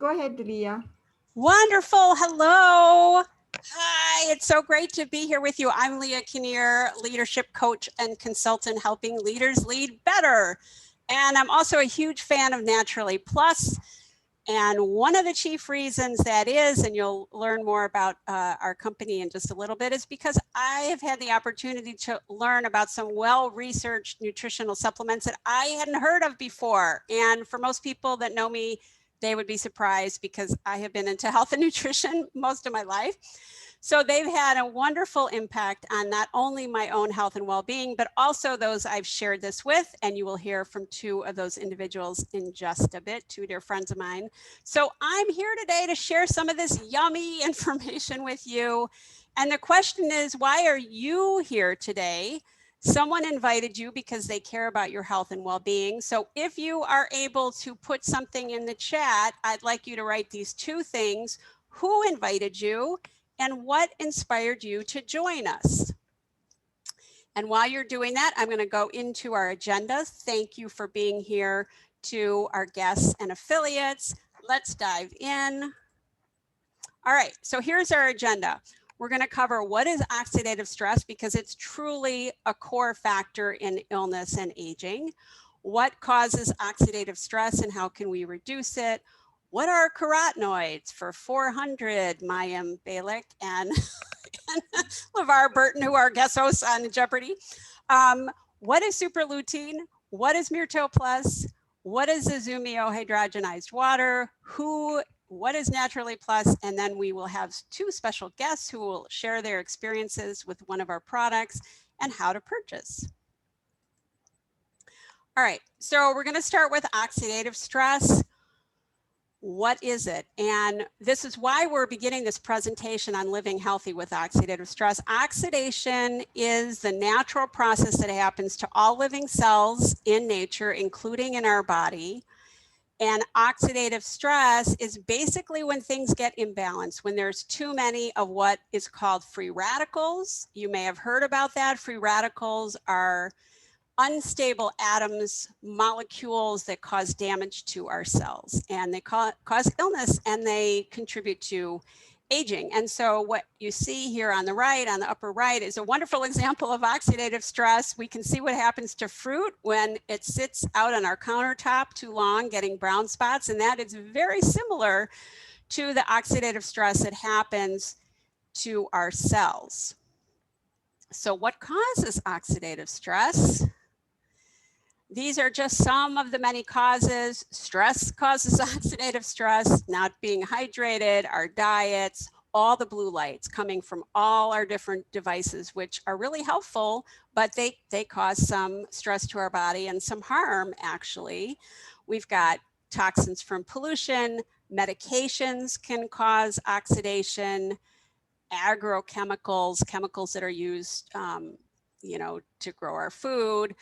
Go ahead, Leah. Wonderful. Hello. Hi, it's so great to be here with you. I'm Leah Kinnear, leadership coach and consultant helping leaders lead better. And I'm also a huge fan of Naturally Plus. And one of the chief reasons that is, and you'll learn more about our company in just a little bit, is because I have had the opportunity to learn about some well-researched nutritional supplements that I hadn't heard of before. And for most people that know me, they would be surprised because I have been into health and nutrition most of my life. So they've had a wonderful impact on not only my own health and well-being, but also those I've shared this with, and you will hear from two of those individuals in just a bit, two dear friends of mine. So I'm here today to share some of this yummy information with you. And the question is, why are you here today? Someone invited you because they care about your health and well-being. So if you are able to put something in the chat, I'd like you to write these two things. Who invited you? And what inspired you to join us? And while you're doing that, I'm going to go into our agenda. Thank you for being here to our guests and affiliates. Let's dive in. All right, so here's our agenda. We're going to cover what is oxidative stress because it's truly a core factor in illness and aging. What causes oxidative stress and how can we reduce it? What are carotenoids for 400, Mayim Balik and LeVar Burton, who are guest hosts on Jeopardy. What is superlutein? What is Myrto Plus? What is Azumio hydrogenized water? What is Naturally Plus? And then we will have two special guests who will share their experiences with one of our products and how to purchase. All right, so we're going to start with oxidative stress. What is it? And this is why we're beginning this presentation on living healthy with oxidative stress. Oxidation is the natural process that happens to all living cells in nature, including in our body. And oxidative stress is basically when things get imbalanced, when there's too many of what is called free radicals. You may have heard about that. Free radicals are unstable atoms, molecules that cause damage to our cells, and they cause illness, and they contribute to aging. And so what you see here on the right, on the upper right, is a wonderful example of oxidative stress. We can see what happens to fruit when it sits out on our countertop too long, getting brown spots, and that is very similar to the oxidative stress that happens to our cells. So what causes oxidative stress? These are just some of the many causes. Stress causes oxidative stress, not being hydrated, our diets, all the blue lights coming from all our different devices, which are really helpful, but they cause some stress to our body and some harm, actually. We've got toxins from pollution, medications can cause oxidation, agrochemicals, chemicals that are used, to grow our food,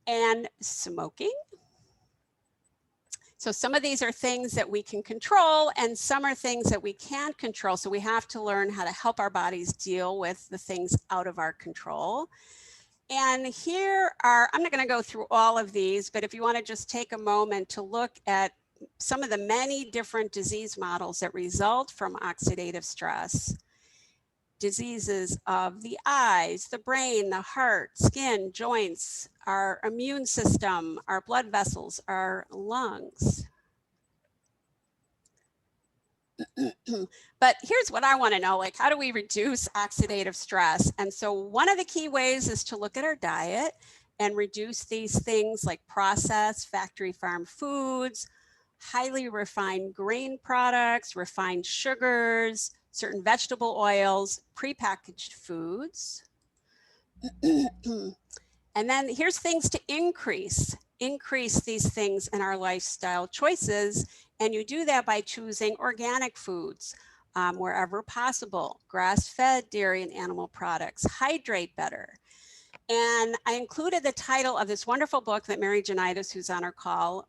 and smoking. So some of these are things that we can control and some are things that we can't control. So we have to learn how to help our bodies deal with the things out of our control. And here are, I'm not going to go through all of these, but if you want to just take a moment to look at some of the many different disease models that result from oxidative stress. Diseases of the eyes, the brain, the heart, skin, joints, our immune system, our blood vessels, our lungs. But here's what I want to know, like, how do we reduce oxidative stress? And so one of the key ways is to look at our diet and reduce these things like processed factory farm foods, highly refined grain products, refined sugars, certain vegetable oils, prepackaged foods. And then here's things to increase these things in our lifestyle choices. And you do that by choosing organic foods wherever possible, grass-fed dairy and animal products, hydrate better. And I included the title of this wonderful book that Mary Janitis, who's on our call,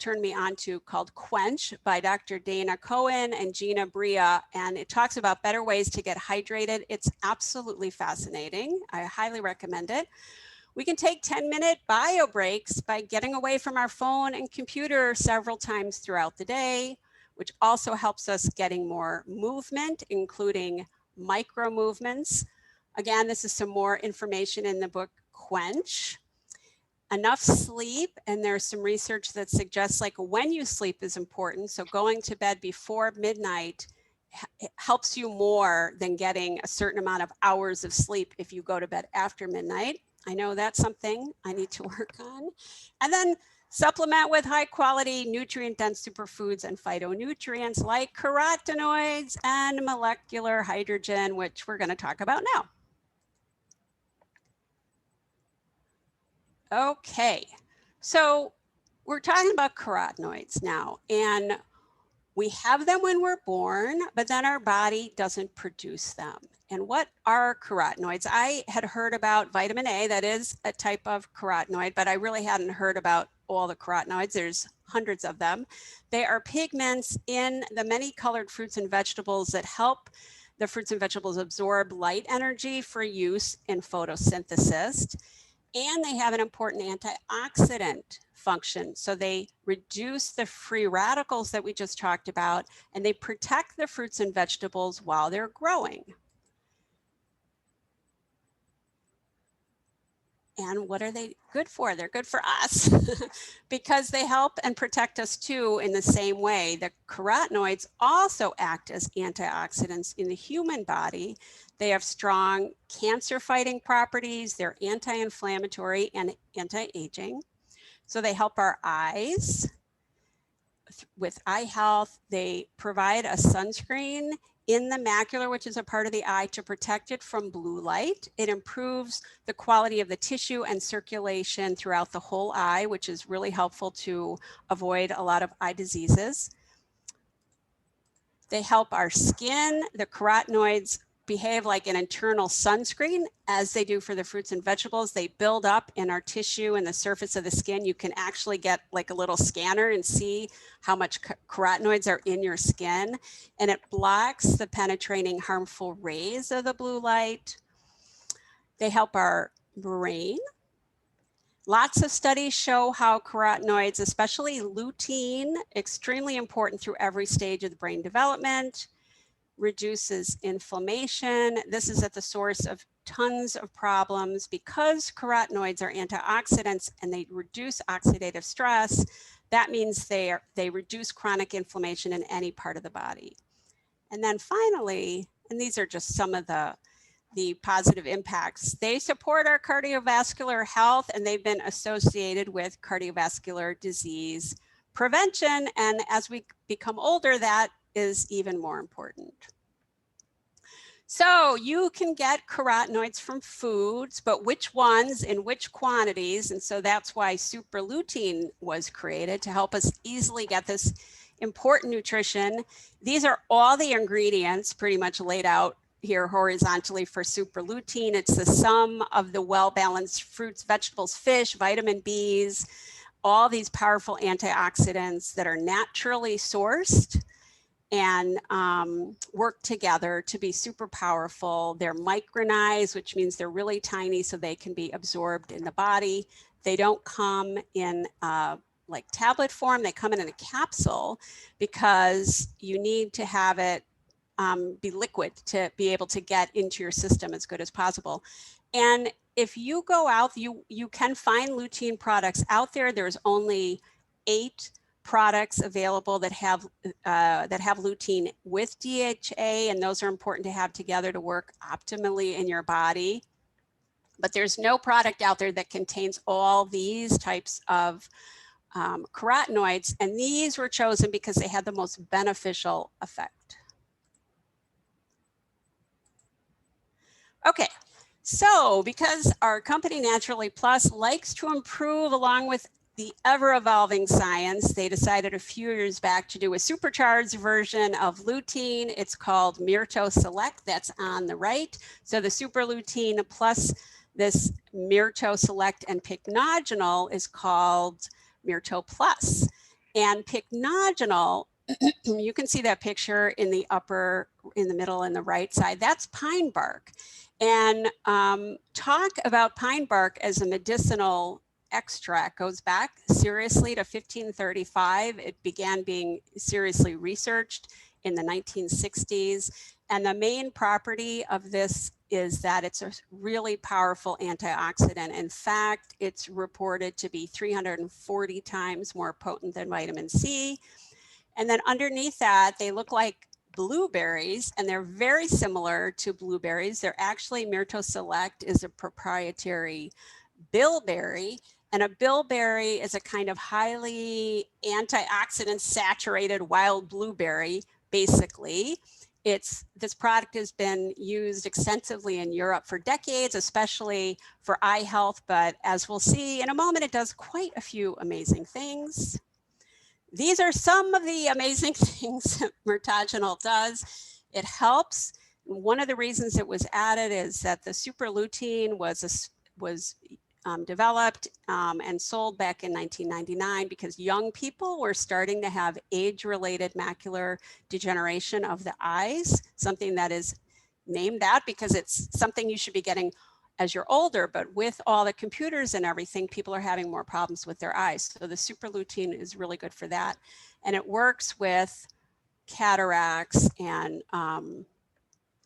turned me on to, called Quench by Dr. Dana Cohen and Gina Bria. And it talks about better ways to get hydrated. It's absolutely fascinating. I highly recommend it. We can take 10-minute bio breaks by getting away from our phone and computer several times throughout the day. which also helps us getting more movement, including micro movements. Again, this is some more information in the book Quench. Enough sleep, and there's some research that suggests like when you sleep is important. So going to bed before midnight helps you more than getting a certain amount of hours of sleep if you go to bed after midnight. I know that's something I need to work on. And then supplement with high quality nutrient dense superfoods and phytonutrients like carotenoids and molecular hydrogen, which we're going to talk about now. Okay, so we're talking about carotenoids now, and we have them when we're born, but then our body doesn't produce them. And what are carotenoids? I had heard about vitamin A, that is a type of carotenoid, but I really hadn't heard about all the carotenoids. There's hundreds of them. They are pigments in the many colored fruits and vegetables that help the fruits and vegetables absorb light energy for use in photosynthesis. And they have an important antioxidant function. So they reduce the free radicals that we just talked about, and they protect the fruits and vegetables while they're growing. And what are they good for? They're good for us because they help and protect us too in the same way. The carotenoids also act as antioxidants in the human body. They have strong cancer-fighting properties. They're anti-inflammatory and anti-aging. So they help our eyes with eye health. They provide a sunscreen in the macula, which is a part of the eye, to protect it from blue light. It improves the quality of the tissue and circulation throughout the whole eye, which is really helpful to avoid a lot of eye diseases. They help our skin. The carotenoids behave like an internal sunscreen, as they do for the fruits and vegetables. They build up in our tissue and the surface of the skin. You can actually get like a little scanner and see how much carotenoids are in your skin, and it blocks the penetrating harmful rays of the blue light. They help our brain. Lots of studies show how carotenoids, especially lutein, extremely important through every stage of the brain development, reduces inflammation. This is at the source of tons of problems because carotenoids are antioxidants and they reduce oxidative stress. That means they reduce chronic inflammation in any part of the body. And then finally, and these are just some of the positive impacts, they support our cardiovascular health, and they've been associated with cardiovascular disease prevention. And as we become older, that is even more important. So you can get carotenoids from foods, but which ones in which quantities? And so that's why super lutein was created, to help us easily get this important nutrition. These are all the ingredients pretty much laid out here horizontally for super lutein. It's the sum of the well-balanced fruits, vegetables, fish, vitamin Bs, all these powerful antioxidants that are naturally sourced and work together to be super powerful. They're micronized, which means they're really tiny so they can be absorbed in the body. They don't come in like tablet form, they come in a capsule because you need to have it be liquid to be able to get into your system as good as possible. And if you go out, you can find lutein products out there. There's only 8 products available that have lutein with DHA, and those are important to have together to work optimally in your body. But there's no product out there that contains all these types of carotenoids, and these were chosen because they had the most beneficial effect. Okay, so because our company Naturally Plus likes to improve along with the ever-evolving science, they decided a few years back to do a supercharged version of lutein. It's called Myrto Select, that's on the right. So the super lutein plus this Myrto Select and Pycnogenol is called Myrto Plus. And Pycnogenol, you can see that picture in the middle and the right side, that's pine bark. And talk about pine bark as a medicinal extract goes back seriously to 1535. It began being seriously researched in the 1960s. And the main property of this is that it's a really powerful antioxidant. In fact, it's reported to be 340 times more potent than vitamin C. And then underneath that, they look like blueberries, and they're very similar to blueberries. They're actually, Myrto Select is a proprietary bilberry, and a bilberry is a kind of highly antioxidant saturated wild blueberry, basically. This product has been used extensively in Europe for decades, especially for eye health, but as we'll see in a moment, it does quite a few amazing things. These are some of the amazing things that Mirtogenol does. It helps. One of the reasons it was added is that the supralutein was developed and sold back in 1999 because young people were starting to have age-related macular degeneration of the eyes, something that is named that because it's something you should be getting as you're older, but with all the computers and everything, people are having more problems with their eyes. So the supralutein is really good for that. And it works with cataracts and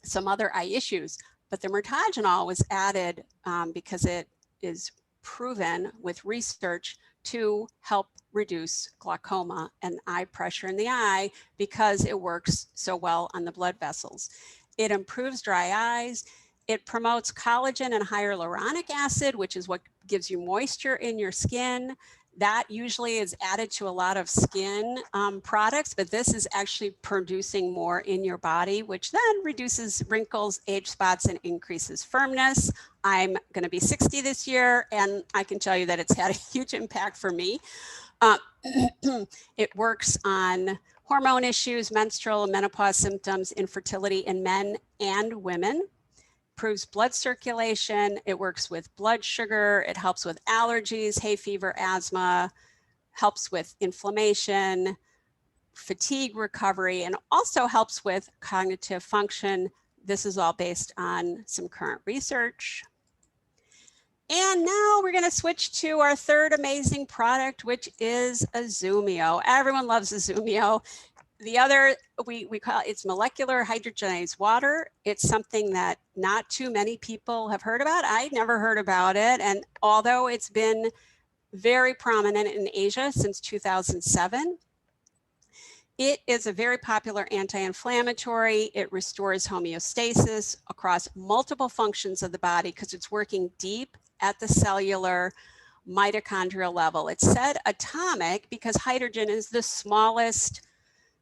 some other eye issues. But the Mirtogenol was added because it is proven with research to help reduce glaucoma and eye pressure in the eye because it works so well on the blood vessels. It improves dry eyes. It promotes collagen and hyaluronic acid, which is what gives you moisture in your skin. That usually is added to a lot of skin products, but this is actually producing more in your body, which then reduces wrinkles, age spots, and increases firmness. I'm going to be 60 this year, and I can tell you that it's had a huge impact for me. It works on hormone issues, menstrual and menopause symptoms, infertility in men and women. Improves blood circulation. It works with blood sugar. It helps with allergies, hay fever, asthma, helps with inflammation, fatigue recovery, and also helps with cognitive function. This is all based on some current research. And now we're going to switch to our third amazing product, which is Azumio. Everyone loves Azumio. The other, we call it's molecular hydrogenized water. It's something that not too many people have heard about. I never heard about it. And although it's been very prominent in Asia since 2007, it is a very popular anti-inflammatory. It restores homeostasis across multiple functions of the body because it's working deep at the cellular mitochondrial level. It's said atomic because hydrogen is the smallest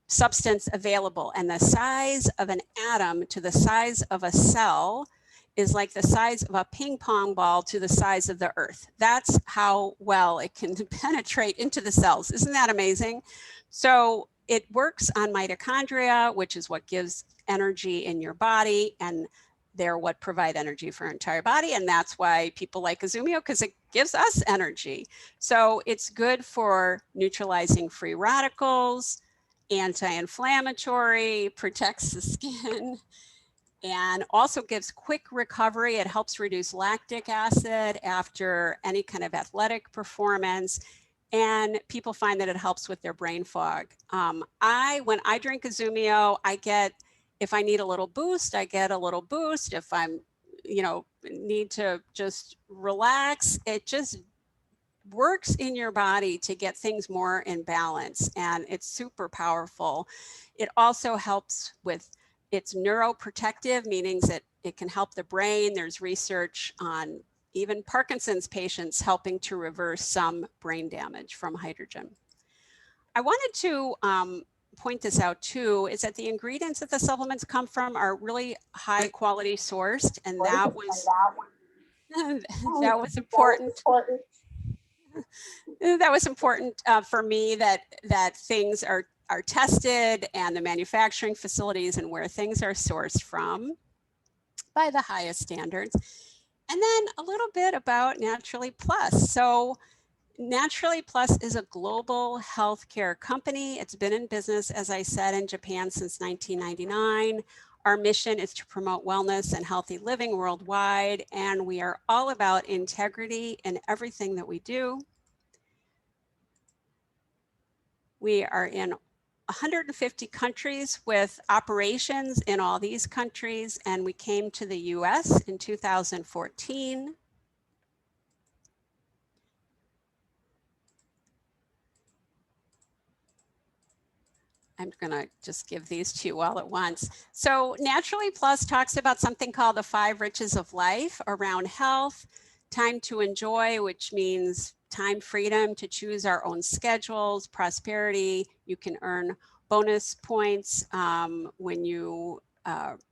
substance available, and the size of an atom to the size of a cell is like the size of a ping pong ball to the size of the earth. That's how well it can penetrate into the cells. Isn't that amazing? So it works on mitochondria, which is what gives energy in your body, and they're what provide energy for our entire body. And that's why people like Azumio, because it gives us energy. So it's good for neutralizing free radicals, anti-inflammatory, protects the skin, and also gives quick recovery. It helps reduce lactic acid after any kind of athletic performance. And people find that it helps with their brain fog. When I drink Azumio, I get, if I need a little boost, I get a little boost. If I'm, need to just relax, it just works in your body to get things more in balance, and it's super powerful. It also helps with, it's neuroprotective, meaning that it can help the brain. There's research on even Parkinson's patients helping to reverse some brain damage from hydrogen. I wanted to point this out too, is that the ingredients that the supplements come from are really high quality sourced, and that was important. That was important for me, that things are tested, and the manufacturing facilities and where things are sourced from by the highest standards. And then a little bit about Naturally Plus. So Naturally Plus is a global healthcare company. It's been in business, as I said, in Japan since 1999. Our mission is to promote wellness and healthy living worldwide, and we are all about integrity in everything that we do. We are in 150 countries with operations in all these countries, and we came to the US in 2014. I'm going to just give these to you all at once. So Naturally Plus talks about something called the 5 riches of life around health, time to enjoy, which means time freedom to choose our own schedules, prosperity. You can earn bonus points when you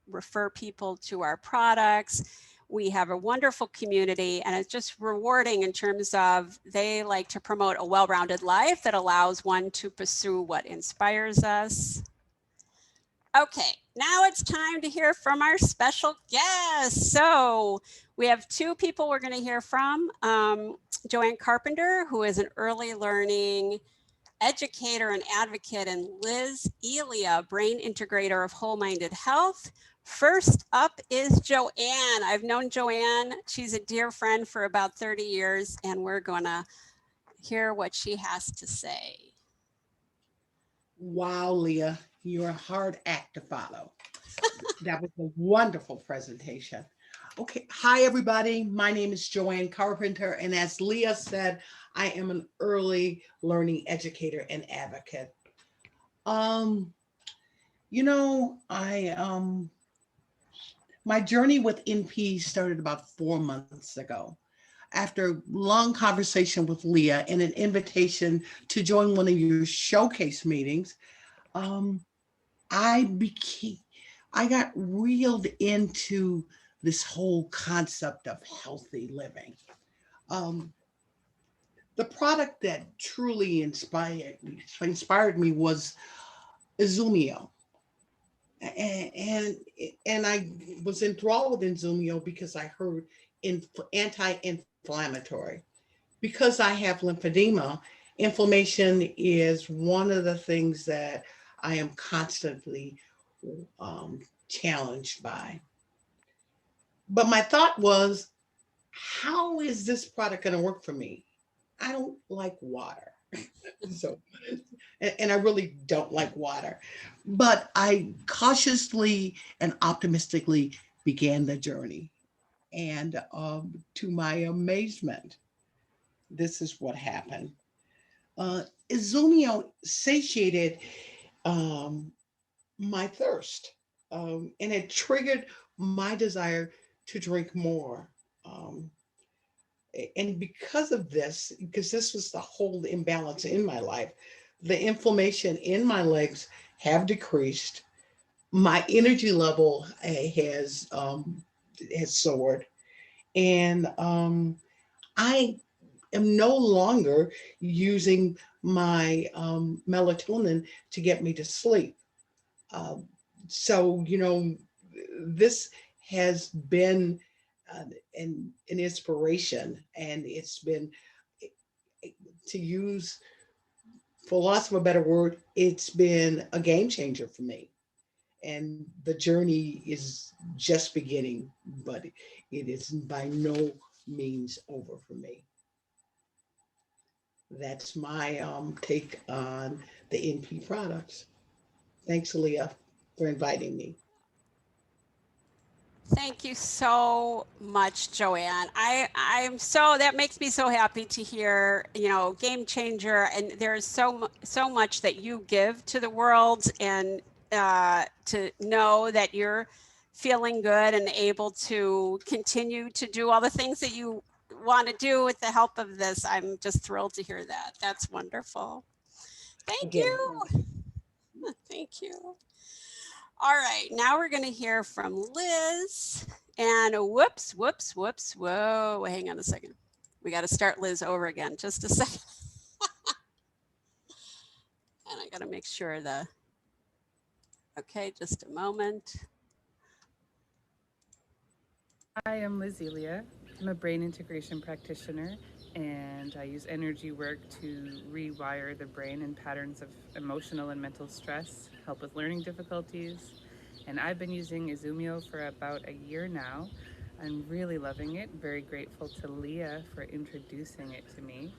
refer people to our products. We have a wonderful community, and it's just rewarding in terms of they like to promote a well-rounded life that allows one to pursue what inspires us. Okay, now it's time to hear from our special guests. So we have 2 people we're going to hear from. Joanne Carpenter, who is an early learning educator and advocate, and Liz Elia, brain integrator of whole-minded health. First up is Joanne. I've known Joanne. She's a dear friend for about 30 years, and we're going to hear what she has to say. Wow, Leah, you're a hard act to follow. That was a wonderful presentation. Okay, hi everybody. My name is Joanne Carpenter, and as Leah said, I am an early learning educator and advocate. You know, my journey with NP started about 4 months ago. After long conversation with Leah and an invitation to join one of your showcase meetings, um, I became, I got reeled into this whole concept of healthy living. Um, the product that truly inspired me was Izumio. And and I was enthralled with Izumio because I heard anti-inflammatory. Because I have lymphedema, inflammation is one of the things that I am constantly challenged by. But my thought was, how is this product going to work for me? I don't like water. So, and I really don't like water. But I cautiously and optimistically began the journey. And to my amazement, this is what happened. Uh, Izumio satiated um, my thirst, and it triggered my desire to drink more. Um, and because of this, because this was the whole imbalance in my life, the inflammation in my legs have decreased. My energy level has soared, and I am no longer using my melatonin to get me to sleep. Um, so, you know, this has been uh, an inspiration, and it's been, to use, for loss of a better word, it's been a game changer for me. And the journey is just beginning, but it is by no means over for me. That's my take on the NP products. Thanks, Leah, for inviting me. Thank you so much, Joanne. That makes me so happy to hear, game changer. And there's so much that you give to the world, and to know that you're feeling good and able to continue to do all the things that you want to do with the help of this. I'm just thrilled to hear that. That's wonderful. Thank Again, you. Thank you. All right, now we're going to hear from Liz. And whoops, whoops, whoops. Whoa, hang on a second. We got to start Liz over again. Just a second. And I got to make sure okay, just a moment. Hi, I'm Liz Elia. I'm a brain integration practitioner, and I use energy work to rewire the brain and patterns of emotional and mental stress, help with learning difficulties, And I've been using Izumio for about a year now. I'm really loving it. Very grateful to Leah for introducing it to me.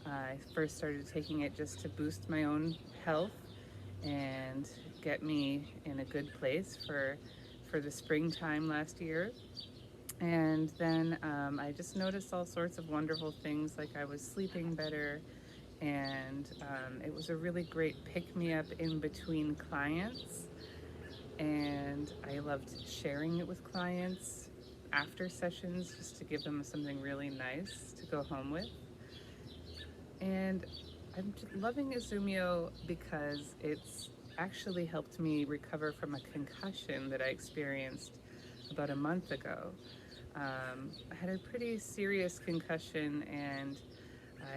I first started taking it just to boost my own health and get me in a good place for the springtime last year. And then I just noticed all sorts of wonderful things, like I was sleeping better, and it was a really great pick me up in between clients. And I loved sharing it with clients after sessions just to give them something really nice to go home with. And I'm just loving Izumio because it's actually helped me recover from a concussion that I experienced about a month ago. I had a pretty serious concussion, and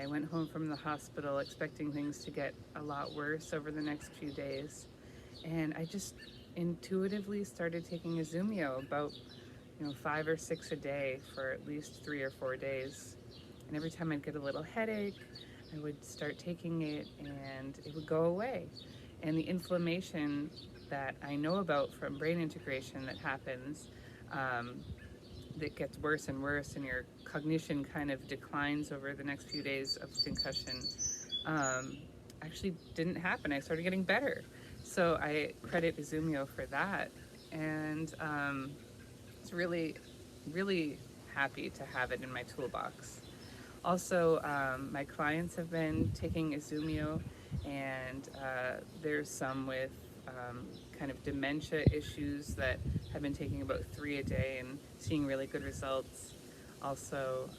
I went home from the hospital expecting things to get a lot worse over the next few days. And I just intuitively started taking Izumio about 5 or 6 a day for at least 3 or 4 days. And every time I'd get a little headache, I would start taking it and it would go away. And the inflammation that I know about from brain integration that happens, that gets worse and worse, and your cognition kind of declines over the next few days of concussion, actually didn't happen. I started getting better. So I credit Izumio for that. And it's really, really happy to have it in my toolbox. Also, my clients have been taking Izumio, and there's some with kind of dementia issues that have been taking about 3 a day and seeing really good results. Also,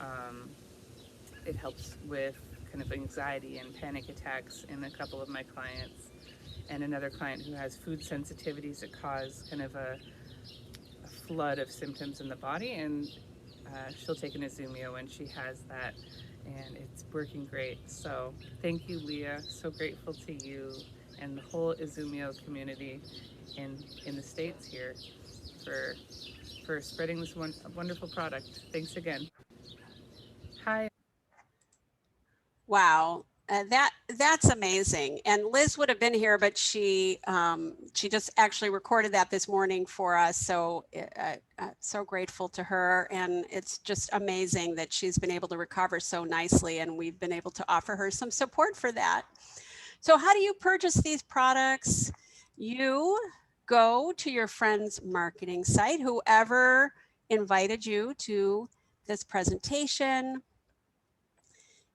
it helps with kind of anxiety and panic attacks in a couple of my clients. And another client who has food sensitivities that cause kind of a flood of symptoms in the body, and she'll take an Izumio when she has that, and it's working great. So thank you, Leah. So grateful to you and the whole Izumio community in the States here for spreading this wonderful product. Thanks again. Hi. Wow. That's amazing. And Liz would have been here, but she just actually recorded that this morning for us. So so grateful to her. And it's just amazing that she's been able to recover so nicely. And we've been able to offer her some support for that. So how do you purchase these products? You go to your friend's marketing site, whoever invited you to this presentation.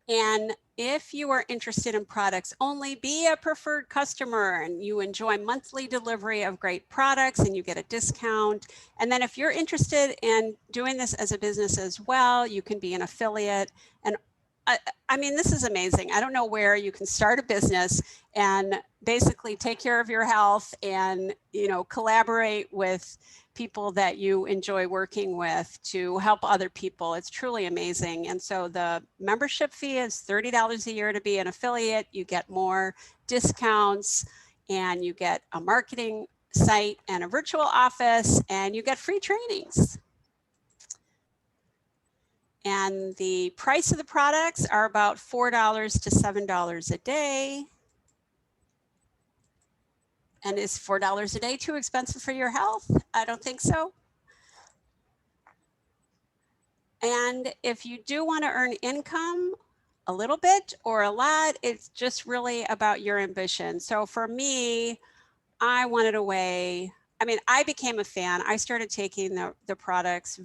And if you are interested in products only, be a preferred customer and you enjoy monthly delivery of great products and you get a discount. And then if you're interested in doing this as a business as well, you can be an affiliate. And I mean, this is amazing. I don't know where you can start a business and basically take care of your health and, collaborate with people that you enjoy working with to help other people. It's truly amazing. And so the membership fee is $30 a year to be an affiliate. You get more discounts and you get a marketing site and a virtual office and you get free trainings. And the price of the products are about $4 to $7 a day. And is $4 a day too expensive for your health? I don't think so. And if you do want to earn income, a little bit or a lot, it's just really about your ambition. So for me, I wanted a way. I mean, I became a fan. I started taking the products,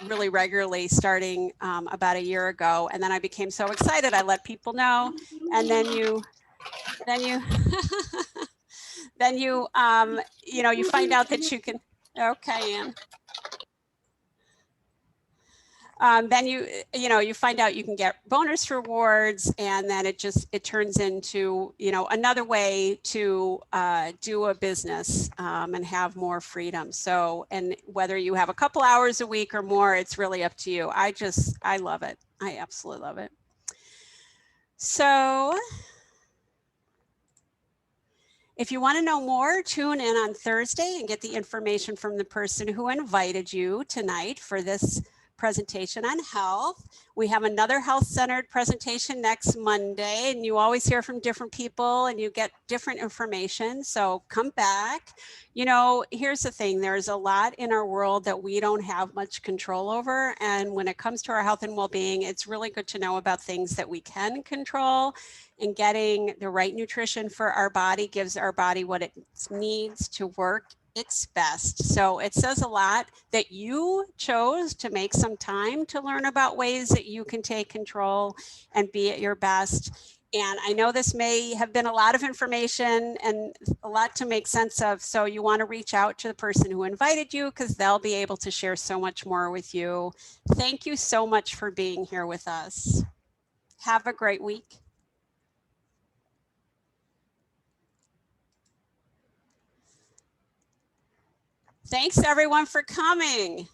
really regularly starting about a year ago. And then I became so excited. I let people know. And then you find out that you can, okay, Ann. Then you find out you can get bonus rewards, and then it turns into, another way to do a business and have more freedom. So, and whether you have a couple hours a week or more, it's really up to you. I love it. I absolutely love it. So if you want to know more, tune in on Thursday and get the information from the person who invited you tonight for this presentation on health. We have another health-centered presentation next Monday, and you always hear from different people and you get different information. So come back. You know, here's the thing, there's a lot in our world that we don't have much control over. And when it comes to our health and well-being, it's really good to know about things that we can control, and getting the right nutrition for our body gives our body what it needs to work its best. So it says a lot that you chose to make some time to learn about ways that you can take control and be at your best. And I know this may have been a lot of information and a lot to make sense of. So you want to reach out to the person who invited you, because they'll be able to share so much more with you. Thank you so much for being here with us. Have a great week. Thanks everyone for coming.